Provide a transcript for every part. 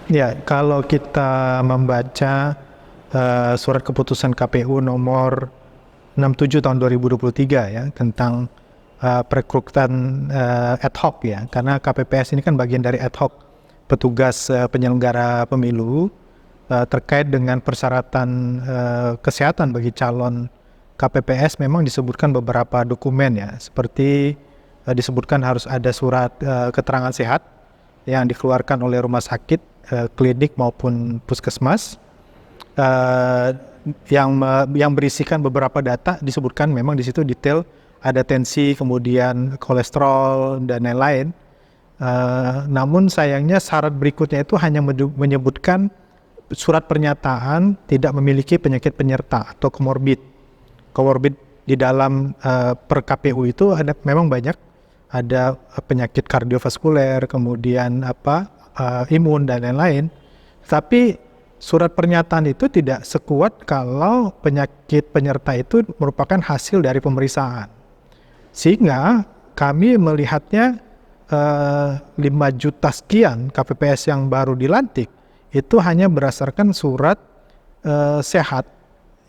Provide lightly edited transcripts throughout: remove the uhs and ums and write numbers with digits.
Ya, kalau kita membaca surat keputusan KPU nomor 67 tahun 2023 ya tentang perekrutan ad hoc ya, karena KPPS ini kan bagian dari ad hoc petugas penyelenggara pemilu terkait dengan persyaratan kesehatan bagi calon KPPS. Memang disebutkan beberapa dokumen ya, seperti disebutkan harus ada surat keterangan sehat yang dikeluarkan oleh rumah sakit, klinik maupun puskesmas, yang berisikan beberapa data. Disebutkan memang di situ detail, ada tensi, kemudian kolesterol dan lain-lain. Namun sayangnya syarat berikutnya itu hanya menyebutkan surat pernyataan tidak memiliki penyakit penyerta atau komorbid. Komorbid di dalam per KPU itu ada memang banyak, ada penyakit kardiovaskuler, kemudian imun dan lain-lain. Tapi surat pernyataan itu tidak sekuat kalau penyakit penyerta itu merupakan hasil dari pemeriksaan. Sehingga kami melihatnya 5 juta sekian KPPS yang baru dilantik itu hanya berdasarkan surat sehat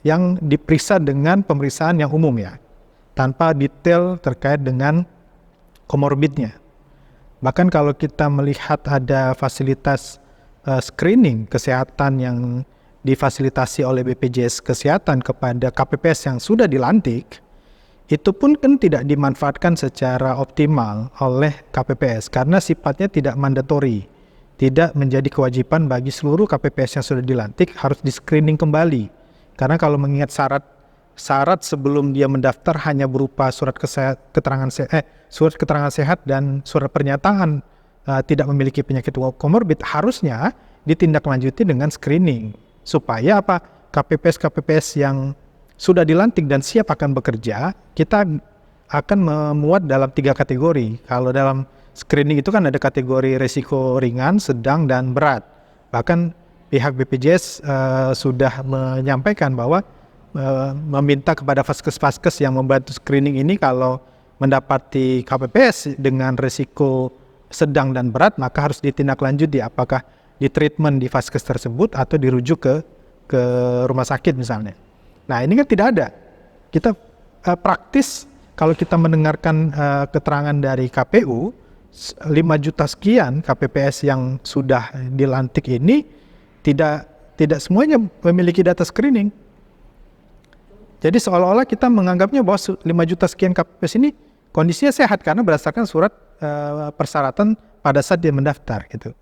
yang diperiksa dengan pemeriksaan yang umum ya, tanpa detail terkait dengan komorbidnya. Bahkan kalau kita melihat ada fasilitas screening kesehatan yang difasilitasi oleh BPJS Kesehatan kepada KPPS yang sudah dilantik, itu pun kan tidak dimanfaatkan secara optimal oleh KPPS karena sifatnya tidak mandatori, tidak menjadi kewajiban bagi seluruh KPPS yang sudah dilantik harus di screening kembali. Karena kalau mengingat syarat sebelum dia mendaftar hanya berupa surat keterangan sehat dan surat pernyataan tidak memiliki penyakit komorbid, harusnya ditindaklanjuti dengan screening supaya KPPS yang sudah dilantik dan siap akan bekerja, kita akan memuat dalam 3 kategori. Kalau dalam screening itu kan ada kategori risiko ringan, sedang, dan berat. Bahkan pihak BPJS sudah menyampaikan bahwa meminta kepada vaskes-vaskes yang membantu screening ini kalau mendapati KPPS dengan risiko sedang dan berat, maka harus ditindaklanjuti apakah di treatment di vaskes tersebut atau dirujuk ke rumah sakit misalnya. Nah ini kan tidak ada. Kita praktis kalau kita mendengarkan keterangan dari KPU, 5 juta sekian KPPS yang sudah dilantik ini tidak semuanya memiliki data screening. Jadi seolah-olah kita menganggapnya bahwa 5 juta sekian KPPS ini kondisinya sehat karena berdasarkan surat persyaratan pada saat dia mendaftar gitu.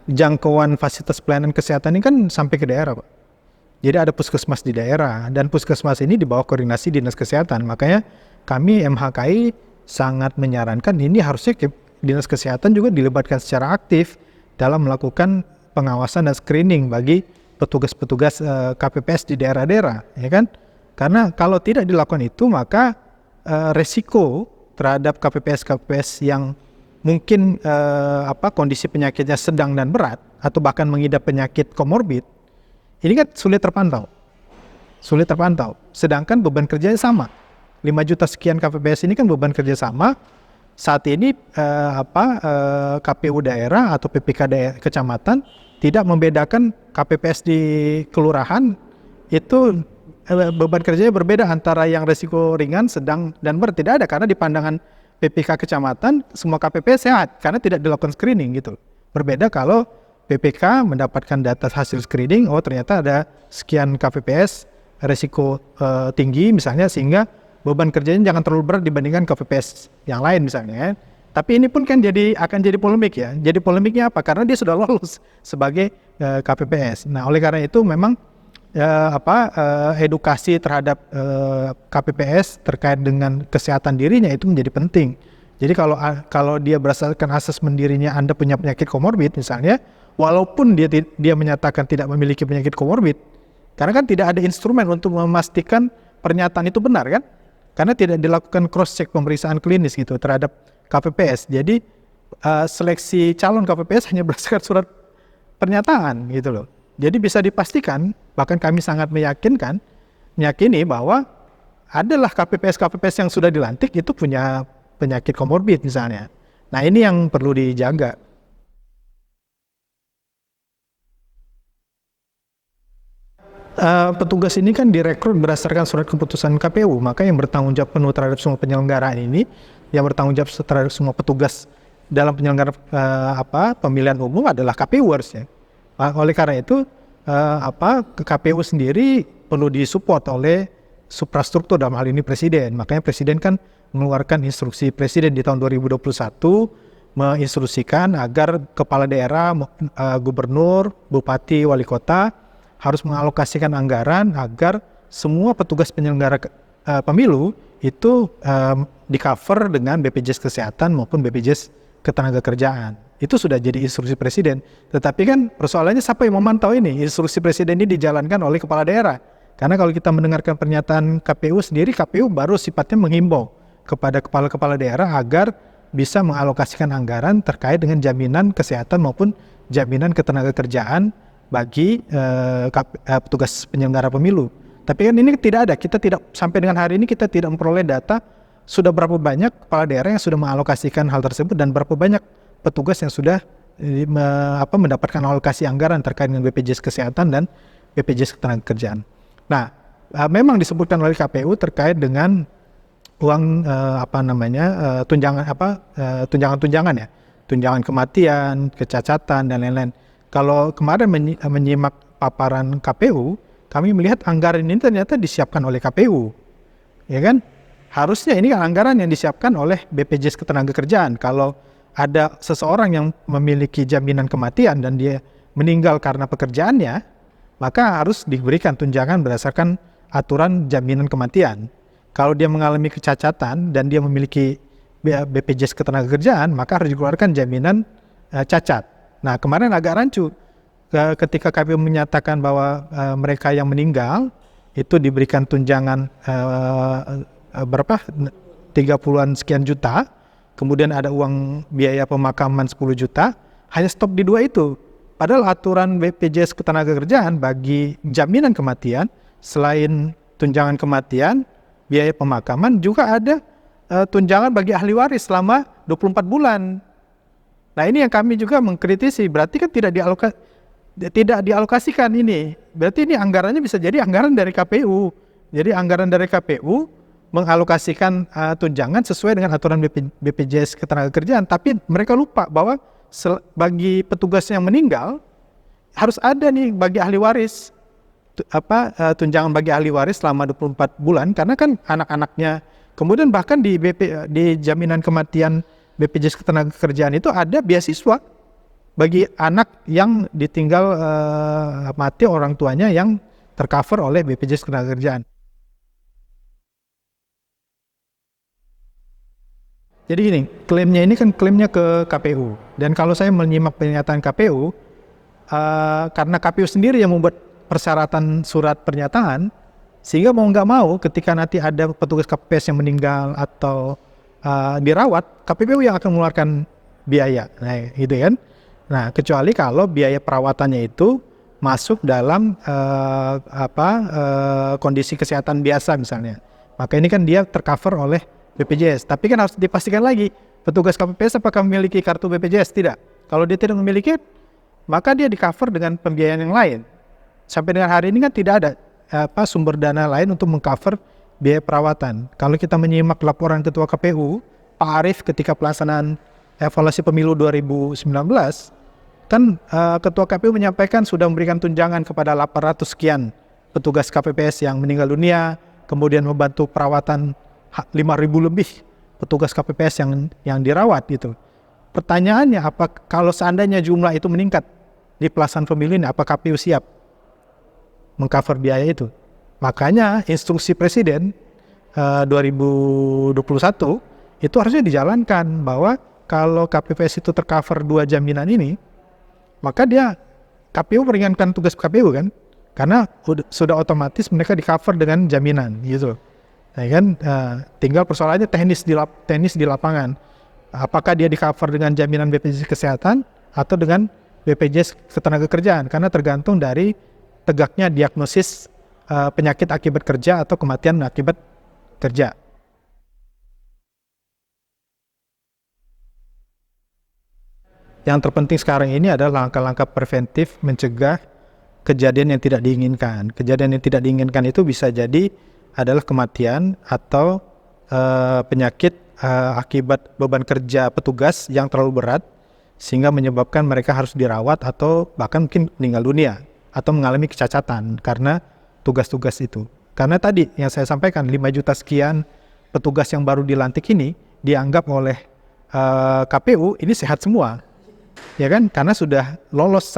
Jangkauan fasilitas pelayanan kesehatan ini kan sampai ke daerah, Pak. Jadi ada puskesmas di daerah dan puskesmas ini di bawah koordinasi Dinas Kesehatan. Makanya kami MHKI sangat menyarankan ini harusnya Dinas Kesehatan juga dilibatkan secara aktif dalam melakukan pengawasan dan screening bagi petugas-petugas KPPS di daerah-daerah, ya kan? Karena kalau tidak dilakukan itu, maka resiko terhadap KPPS yang mungkin kondisi penyakitnya sedang dan berat atau bahkan mengidap penyakit komorbid, ini kan sulit terpantau. Sedangkan beban kerjanya sama. 5 juta sekian KPPS ini kan beban kerja sama. Saat ini KPU daerah atau PPK daerah, kecamatan tidak membedakan KPPS di kelurahan itu beban kerjanya berbeda antara yang risiko ringan, sedang, dan berat. Tidak ada, karena di pandangan PPK kecamatan semua KPPS sehat karena tidak dilakukan screening gitu. Berbeda kalau PPK mendapatkan data hasil screening, oh ternyata ada sekian KPPS risiko tinggi misalnya, sehingga beban kerjanya jangan terlalu berat dibandingkan KPPS yang lain misalnya. Tapi ini pun kan akan jadi polemik ya. Jadi polemiknya apa? Karena dia sudah lolos sebagai KPPS. Nah oleh karena itu memang edukasi terhadap KPPS terkait dengan kesehatan dirinya itu menjadi penting. Jadi kalau dia berdasarkan asesmen dirinya Anda punya penyakit komorbid misalnya, walaupun dia menyatakan tidak memiliki penyakit komorbid, karena kan tidak ada instrumen untuk memastikan pernyataan itu benar kan? Karena tidak dilakukan cross check pemeriksaan klinis gitu terhadap KPPS. Jadi seleksi calon KPPS hanya berdasarkan surat pernyataan gitu loh. Jadi bisa dipastikan, bahkan kami sangat meyakini bahwa adalah KPPS yang sudah dilantik itu punya penyakit komorbid misalnya. Nah ini yang perlu dijaga. Petugas ini kan direkrut berdasarkan surat keputusan KPU, maka yang bertanggung jawab penuh terhadap semua penyelenggaraan ini, yang bertanggung jawab terhadap semua petugas dalam penyelenggaraan pemilihan umum adalah KPU harusnya. Oleh karena itu, KPU sendiri perlu disupport oleh suprastruktur, dalam hal ini Presiden. Makanya Presiden kan mengeluarkan instruksi Presiden di tahun 2021 menginstruksikan agar kepala daerah, gubernur, bupati, wali kota harus mengalokasikan anggaran agar semua petugas penyelenggara pemilu itu di-cover dengan BPJS Kesehatan maupun BPJS Ketenagakerjaan. Itu sudah jadi instruksi Presiden. Tetapi kan persoalannya siapa yang memantau ini? Instruksi Presiden ini dijalankan oleh kepala daerah. Karena kalau kita mendengarkan pernyataan KPU sendiri, KPU baru sifatnya menghimbau kepada kepala-kepala daerah agar bisa mengalokasikan anggaran terkait dengan jaminan kesehatan maupun jaminan ketenagakerjaan bagi petugas penyelenggara pemilu. Tapi kan ini tidak ada, kita tidak, sampai dengan hari ini kita tidak memperoleh data sudah berapa banyak kepala daerah yang sudah mengalokasikan hal tersebut dan berapa banyak petugas yang sudah mendapatkan alokasi anggaran terkait dengan BPJS Kesehatan dan BPJS Ketenagakerjaan. Nah, memang disebutkan oleh KPU terkait dengan uang tunjangan ya, tunjangan kematian, kecacatan dan lain-lain. Kalau kemarin menyimak paparan KPU, kami melihat anggaran ini ternyata disiapkan oleh KPU, ya kan? Harusnya ini anggaran yang disiapkan oleh BPJS Ketenagakerjaan. Kalau ada seseorang yang memiliki jaminan kematian dan dia meninggal karena pekerjaannya, maka harus diberikan tunjangan berdasarkan aturan jaminan kematian. Kalau dia mengalami kecacatan dan dia memiliki BPJS Ketenagakerjaan, maka harus dikeluarkan jaminan cacat. Nah, kemarin agak rancu ketika KPU menyatakan bahwa mereka yang meninggal itu diberikan tunjangan 30-an sekian juta, kemudian ada uang biaya pemakaman 10 juta, hanya stop di 2 itu. Padahal aturan BPJS Ketenagakerjaan bagi jaminan kematian, selain tunjangan kematian, biaya pemakaman, juga ada tunjangan bagi ahli waris selama 24 bulan. Nah ini yang kami juga mengkritisi, berarti kan tidak dialokasikan ini. Berarti ini anggarannya bisa jadi anggaran dari KPU. Jadi anggaran dari KPU mengalokasikan tunjangan sesuai dengan aturan BPJS Ketenagakerjaan, tapi mereka lupa bahwa bagi petugas yang meninggal harus ada nih bagi ahli waris tunjangan bagi ahli waris selama 24 bulan, karena kan anak-anaknya, kemudian bahkan di jaminan kematian BPJS Ketenagakerjaan itu ada beasiswa bagi anak yang ditinggal mati orang tuanya yang tercover oleh BPJS Ketenagakerjaan. Jadi gini, klaimnya ini kan klaimnya ke KPU, dan kalau saya menyimak pernyataan KPU, karena KPU sendiri yang membuat persyaratan surat pernyataan, sehingga mau nggak mau ketika nanti ada petugas KPPS yang meninggal atau dirawat, KPPU yang akan mengeluarkan biaya, nah gitu kan. Nah kecuali kalau biaya perawatannya itu masuk dalam kondisi kesehatan biasa misalnya, maka ini kan dia tercover oleh BPJS. Tapi kan harus dipastikan lagi petugas KPPS apakah memiliki kartu BPJS. Tidak. Kalau dia tidak memiliki, maka dia di-cover dengan pembiayaan yang lain. Sampai dengan hari ini kan tidak ada sumber dana lain untuk meng-cover biaya perawatan. Kalau kita menyimak laporan Ketua KPU, Pak Arief, ketika pelaksanaan evaluasi pemilu 2019, kan Ketua KPU menyampaikan sudah memberikan tunjangan kepada 800 sekian petugas KPPS yang meninggal dunia, kemudian membantu perawatan 5.000 lebih petugas KPPS yang dirawat gitu. Pertanyaannya, apa kalau seandainya jumlah itu meningkat di pelaksanaan pemilu ini, apa KPU siap meng-cover biaya itu? Makanya instruksi Presiden 2021 itu harusnya dijalankan bahwa kalau KPPS itu tercover 2 jaminan ini, maka dia KPU meringankan tugas KPU kan, karena sudah otomatis mereka di-cover dengan jaminan gitu. Nah kan tinggal persoalannya teknis di lapangan. Apakah dia di-cover dengan jaminan BPJS Kesehatan atau dengan BPJS Ketenagakerjaan, karena tergantung dari tegaknya diagnosis penyakit akibat kerja atau kematian akibat kerja. yang terpenting sekarang ini adalah langkah-langkah preventif mencegah kejadian yang tidak diinginkan. Kejadian yang tidak diinginkan itu bisa jadi adalah kematian atau penyakit akibat beban kerja petugas yang terlalu berat sehingga menyebabkan mereka harus dirawat atau bahkan mungkin meninggal dunia atau mengalami kecacatan karena tugas-tugas itu. Karena tadi yang saya sampaikan 5 juta sekian petugas yang baru dilantik ini dianggap oleh KPU ini sehat semua, ya kan? Karena sudah lolos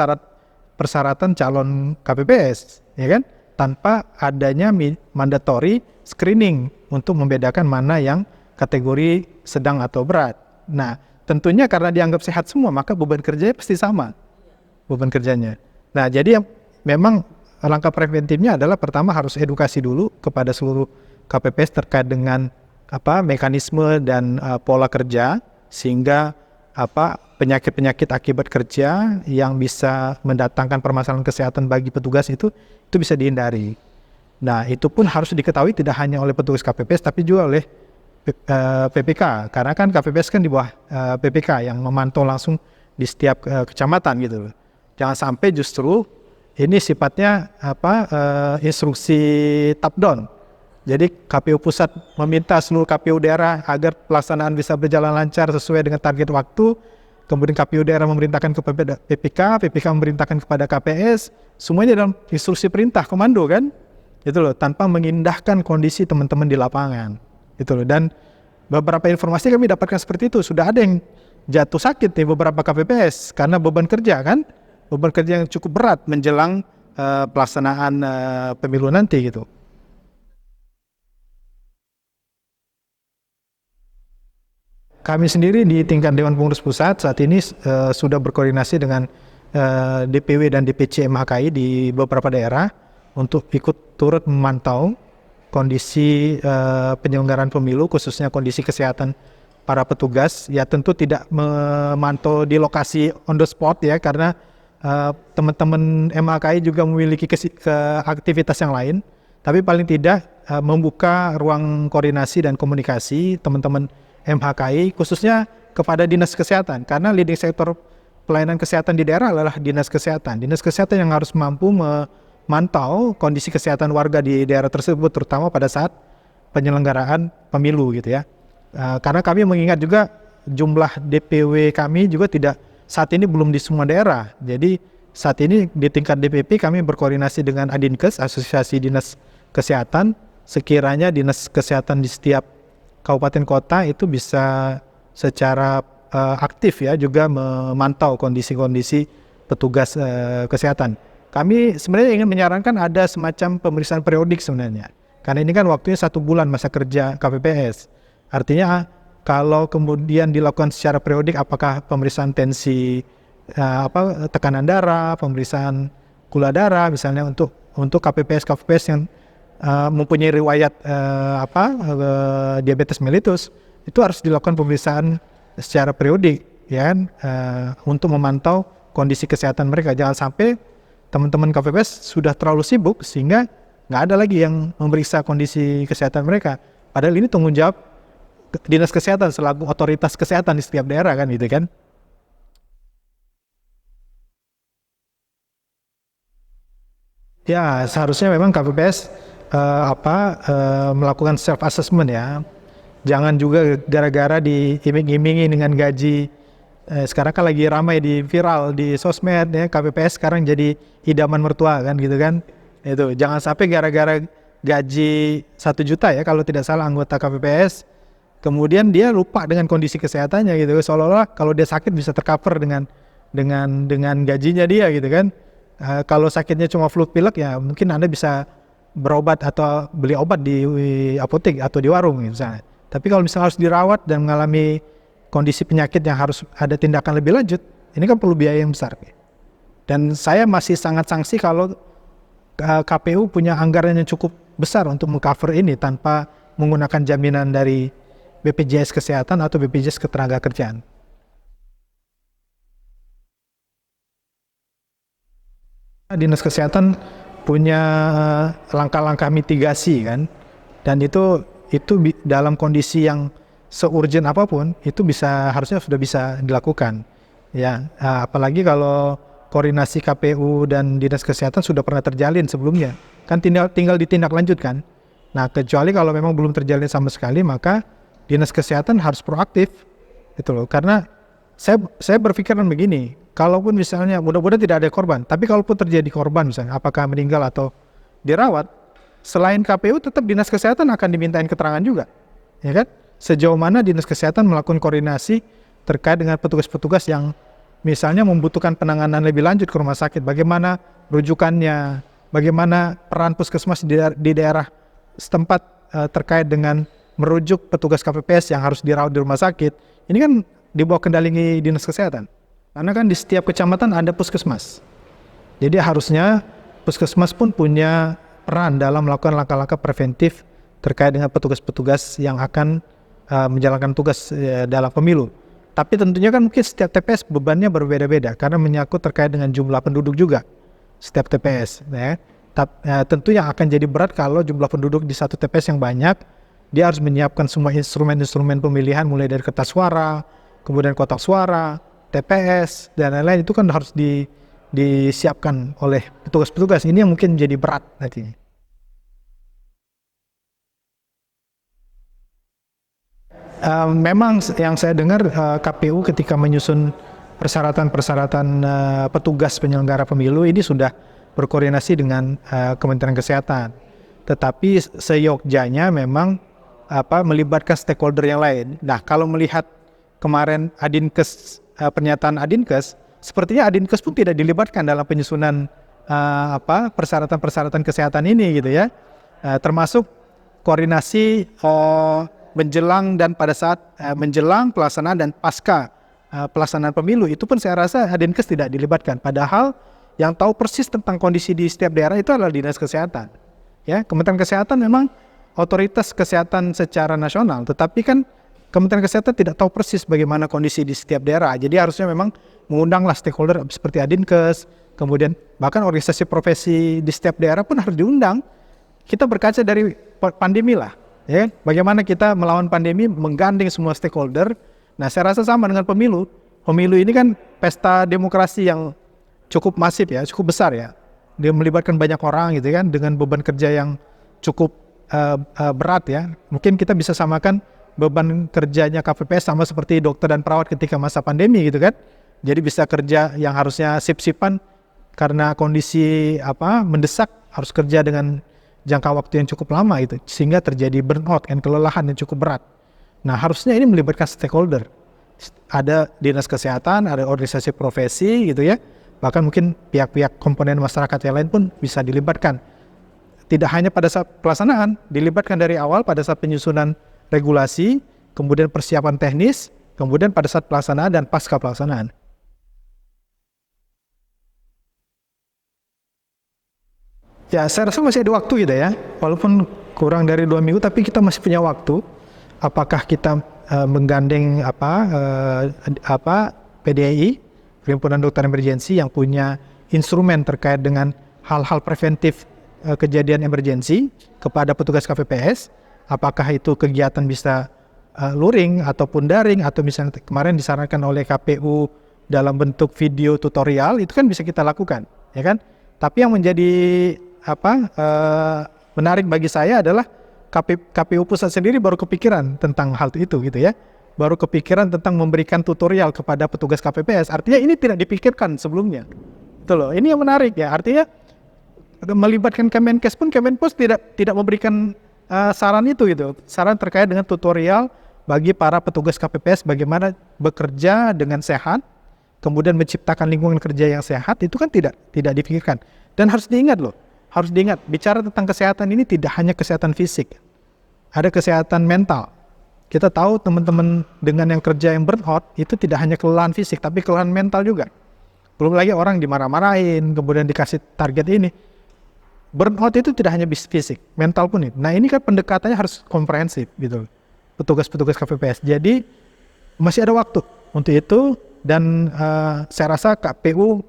persyaratan calon KPPS, ya kan? Tanpa adanya mandatory screening untuk membedakan mana yang kategori sedang atau berat. Nah, tentunya karena dianggap sehat semua, maka beban kerjanya pasti sama, beban kerjanya. Nah, jadi memang langkah preventifnya adalah pertama harus edukasi dulu kepada seluruh KPPS terkait dengan mekanisme dan pola kerja sehingga penyakit-penyakit akibat kerja yang bisa mendatangkan permasalahan kesehatan bagi petugas itu bisa dihindari. Nah, itu pun harus diketahui tidak hanya oleh petugas KPPS tapi juga oleh PPK, karena kan KPPS kan di bawah PPK yang memantau langsung di setiap kecamatan gitu. Jangan sampai justru ini sifatnya instruksi top down. Jadi KPU pusat meminta seluruh KPU daerah agar pelaksanaan bisa berjalan lancar sesuai dengan target waktu. Kemudian KPU daerah memerintahkan kepada PPK, PPK memerintahkan kepada KPS, semuanya dalam instruksi perintah komando kan, itu loh, tanpa mengindahkan kondisi teman-teman di lapangan, itu loh. Dan beberapa informasi kami dapatkan seperti itu, sudah ada yang jatuh sakit di beberapa KPPS karena beban kerja kan, beban kerja yang cukup berat menjelang pelaksanaan pemilu nanti gitu. Kami sendiri di tingkat Dewan Pengurus Pusat saat ini sudah berkoordinasi dengan DPW dan DPC MHKI di beberapa daerah untuk ikut turut memantau kondisi penyelenggaraan pemilu, khususnya kondisi kesehatan para petugas. Ya tentu tidak memantau di lokasi on the spot ya, karena teman-teman MHKI juga memiliki aktivitas yang lain. Tapi paling tidak membuka ruang koordinasi dan komunikasi teman-teman MHKI khususnya kepada Dinas Kesehatan, karena leading sektor pelayanan kesehatan di daerah adalah Dinas Kesehatan. Dinas Kesehatan yang harus mampu memantau kondisi kesehatan warga di daerah tersebut, terutama pada saat penyelenggaraan pemilu gitu ya. Karena kami mengingat juga jumlah DPW kami juga tidak saat ini belum di semua daerah. Jadi saat ini di tingkat DPP kami berkoordinasi dengan Adinkes, Asosiasi Dinas Kesehatan. Sekiranya Dinas Kesehatan di setiap kabupaten kota itu bisa secara aktif ya juga memantau kondisi-kondisi petugas kesehatan. Kami sebenarnya ingin menyarankan ada semacam pemeriksaan periodik sebenarnya, karena ini kan waktunya 1 bulan masa kerja KPPS. Artinya kalau kemudian dilakukan secara periodik, apakah pemeriksaan tensi, tekanan darah, pemeriksaan gula darah misalnya untuk KPPS yang mempunyai riwayat diabetes mellitus, itu harus dilakukan pemeriksaan secara periodik ya kan, untuk memantau kondisi kesehatan mereka. Jangan sampai teman-teman KPPS sudah terlalu sibuk sehingga nggak ada lagi yang memeriksa kondisi kesehatan mereka, padahal ini tanggung jawab Dinas Kesehatan selaku otoritas kesehatan di setiap daerah kan gitu kan. Ya seharusnya memang KPPS melakukan self assessment ya. Jangan juga gara-gara diiming-imingi dengan gaji. Sekarang kan lagi ramai di viral di sosmed ya, KPPS sekarang jadi idaman mertua kan gitu kan. Itu jangan sampai gara-gara gaji 1 juta ya kalau tidak salah anggota KPPS, kemudian dia lupa dengan kondisi kesehatannya gitu. Seolah-olah kalau dia sakit bisa tercover dengan gajinya dia gitu kan. Kalau sakitnya cuma flu pilek ya mungkin Anda bisa berobat atau beli obat di apotek atau di warung misalnya. Tapi kalau misalnya harus dirawat dan mengalami kondisi penyakit yang harus ada tindakan lebih lanjut, ini kan perlu biaya yang besar. Dan saya masih sangat sangsi kalau KPU punya anggaran yang cukup besar untuk mengcover ini tanpa menggunakan jaminan dari BPJS Kesehatan atau BPJS Ketenagakerjaan. Dinas Kesehatan punya langkah-langkah mitigasi kan, dan itu dalam kondisi yang se-urgent apapun itu harusnya sudah bisa dilakukan. Ya, apalagi kalau koordinasi KPU dan Dinas Kesehatan sudah pernah terjalin sebelumnya, kan tinggal ditindaklanjutkan. Nah, kecuali kalau memang belum terjalin sama sekali, maka Dinas Kesehatan harus proaktif, gitu loh. Karena saya berpikiran begini, kalaupun misalnya mudah-mudahan tidak ada korban, tapi kalaupun terjadi korban misalnya, apakah meninggal atau dirawat, selain KPU tetap Dinas Kesehatan akan dimintain keterangan juga, ya kan? Sejauh mana Dinas Kesehatan melakukan koordinasi terkait dengan petugas-petugas yang misalnya membutuhkan penanganan lebih lanjut ke rumah sakit, bagaimana rujukannya, bagaimana peran puskesmas di daerah setempat terkait dengan merujuk petugas KPPS yang harus dirawat di rumah sakit. Ini kan di bawah kendali Dinas Kesehatan. Karena kan di setiap kecamatan ada puskesmas. Jadi harusnya puskesmas pun punya peran dalam melakukan langkah-langkah preventif terkait dengan petugas-petugas yang akan menjalankan tugas dalam pemilu. Tapi tentunya kan mungkin setiap TPS bebannya berbeda-beda karena menyangkut terkait dengan jumlah penduduk juga setiap TPS. Ya. Tentu yang akan jadi berat kalau jumlah penduduk di satu TPS yang banyak, dia harus menyiapkan semua instrumen-instrumen pemilihan mulai dari kertas suara, kemudian kotak suara, TPS, dan lain-lain itu kan harus disiapkan oleh petugas-petugas. Ini yang mungkin jadi berat nantinya. Memang yang saya dengar KPU ketika menyusun persyaratan-persyaratan petugas penyelenggara pemilu ini sudah berkoordinasi dengan Kementerian Kesehatan. Tetapi seyogjanya memang melibatkan stakeholder yang lain. Nah, kalau melihat kemarin Adinkes, pernyataan Adinkes, sepertinya Adinkes pun tidak dilibatkan dalam penyusunan persyaratan-persyaratan kesehatan ini gitu ya. Termasuk koordinasi menjelang dan pada saat menjelang pelaksanaan dan pasca pelaksanaan pemilu itu pun saya rasa Adinkes tidak dilibatkan. Padahal yang tahu persis tentang kondisi di setiap daerah itu adalah Dinas Kesehatan. Ya, Kementerian Kesehatan memang otoritas kesehatan secara nasional, tetapi kan Kementerian Kesehatan tidak tahu persis bagaimana kondisi di setiap daerah. Jadi harusnya memang mengundanglah stakeholder seperti Adinkes, kemudian bahkan organisasi profesi di setiap daerah pun harus diundang. Kita berkaca dari pandemi lah. Ya, bagaimana kita melawan pandemi menggandeng semua stakeholder. Nah, saya rasa sama dengan pemilu. Pemilu ini kan pesta demokrasi yang cukup masif ya, cukup besar ya. Dia melibatkan banyak orang gitu kan dengan beban kerja yang cukup berat ya. Mungkin kita bisa samakan beban kerjanya KPPS sama seperti dokter dan perawat ketika masa pandemi gitu kan. Jadi bisa kerja yang harusnya sip-sipan karena kondisi mendesak harus kerja dengan jangka waktu yang cukup lama itu sehingga terjadi burnout dan kelelahan yang cukup berat. Nah, harusnya ini melibatkan stakeholder. Ada Dinas Kesehatan, ada organisasi profesi gitu ya. Bahkan mungkin pihak-pihak komponen masyarakat yang lain pun bisa dilibatkan. Tidak hanya pada saat pelaksanaan, dilibatkan dari awal pada saat penyusunan regulasi, kemudian persiapan teknis, kemudian pada saat pelaksanaan dan pasca pelaksanaan. Ya, saya rasa masih ada waktu gitu ya. Walaupun kurang dari 2 minggu, tapi kita masih punya waktu. Apakah kita menggandeng PDI, Perhimpunan Dokter Emergensi yang punya instrumen terkait dengan hal-hal preventif kejadian emergensi kepada petugas KPPS. Apakah itu kegiatan bisa luring ataupun daring atau misalnya kemarin disarankan oleh KPU dalam bentuk video tutorial, itu kan bisa kita lakukan, ya kan? Tapi yang menjadi menarik bagi saya adalah KPU pusat sendiri baru kepikiran tentang hal itu gitu ya. Baru kepikiran tentang memberikan tutorial kepada petugas KPPS. Artinya ini tidak dipikirkan sebelumnya. Itu loh. Ini yang menarik ya. Artinya melibatkan Kemenkes pun Kemenpos tidak memberikan saran itu gitu. Saran terkait dengan tutorial bagi para petugas KPPS bagaimana bekerja dengan sehat, kemudian menciptakan lingkungan kerja yang sehat, itu kan tidak dipikirkan. Dan harus diingat loh. Harus diingat, bicara tentang kesehatan ini tidak hanya kesehatan fisik, ada kesehatan mental. Kita tahu teman-teman dengan yang kerja yang burnout itu tidak hanya kelelahan fisik, tapi kelelahan mental juga. Belum lagi orang dimarah-marahin, kemudian dikasih target ini. Burnout itu tidak hanya fisik, mental pun itu. Nah, ini kan pendekatannya harus komprehensif gitu, petugas-petugas KPPS. Jadi masih ada waktu untuk itu dan saya rasa KPU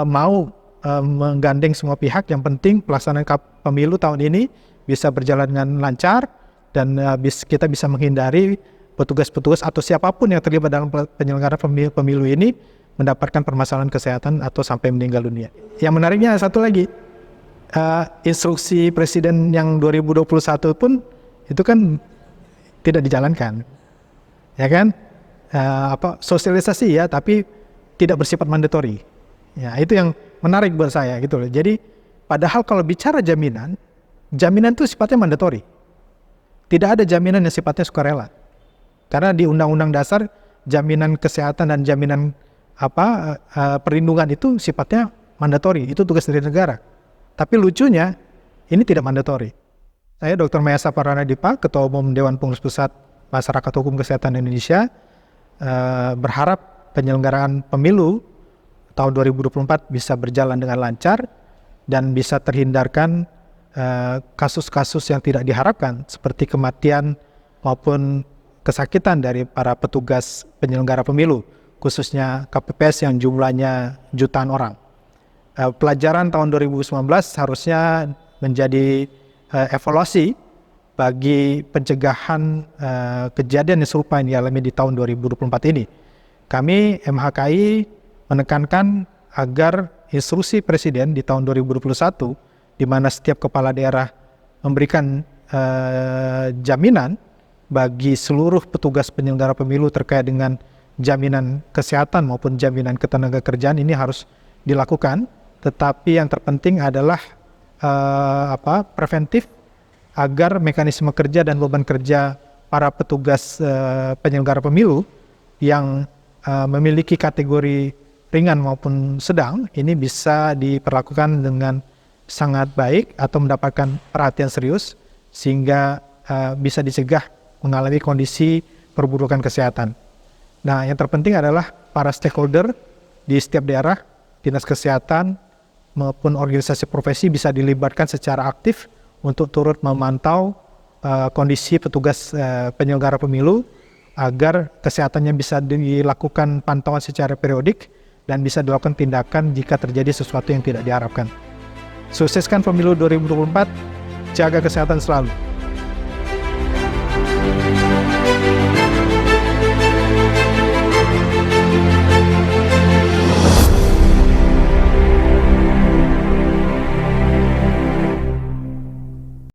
mau menggandeng semua pihak. Yang penting pelaksanaan pemilu tahun ini bisa berjalan dengan lancar dan kita bisa menghindari petugas-petugas atau siapapun yang terlibat dalam penyelenggaraan pemilu ini mendapatkan permasalahan kesehatan atau sampai meninggal dunia. Yang menariknya satu lagi, instruksi Presiden yang 2021 pun itu kan tidak dijalankan, ya kan? Sosialisasi ya, tapi tidak bersifat mandatori. Ya, itu yang menarik buat saya gitu loh. Jadi padahal kalau bicara jaminan itu sifatnya mandatori. Tidak ada jaminan yang sifatnya sukarela. Karena di Undang-Undang Dasar jaminan kesehatan dan jaminan perlindungan itu sifatnya mandatori. Itu tugas dari negara. Tapi lucunya ini tidak mandatori. Saya Dr. Mayasa Paranadipa, Ketua Umum Dewan Pengurus Pusat Masyarakat Hukum Kesehatan Indonesia, berharap penyelenggaraan pemilu tahun 2024 bisa berjalan dengan lancar dan bisa terhindarkan kasus-kasus yang tidak diharapkan seperti kematian maupun kesakitan dari para petugas penyelenggara pemilu, khususnya KPPS yang jumlahnya jutaan orang. Pelajaran tahun 2019 harusnya menjadi evaluasi bagi pencegahan kejadian yang serupa yang dialami di tahun 2024 ini. Kami MHKI menekankan agar instruksi Presiden di tahun 2021, di mana setiap kepala daerah memberikan jaminan bagi seluruh petugas penyelenggara pemilu terkait dengan jaminan kesehatan maupun jaminan ketenagakerjaan ini harus dilakukan. Tetapi yang terpenting adalah preventif agar mekanisme kerja dan beban kerja para petugas penyelenggara pemilu yang memiliki kategori ringan maupun sedang ini bisa diperlakukan dengan sangat baik atau mendapatkan perhatian serius sehingga bisa dicegah mengalami kondisi perburukan kesehatan. Nah, yang terpenting adalah para stakeholder di setiap daerah, dinas kesehatan maupun organisasi profesi bisa dilibatkan secara aktif untuk turut memantau kondisi petugas penyelenggara pemilu agar kesehatannya bisa dilakukan pantauan secara periodik dan bisa dilakukan tindakan jika terjadi sesuatu yang tidak diharapkan. Sukseskan pemilu 2024, jaga kesehatan selalu.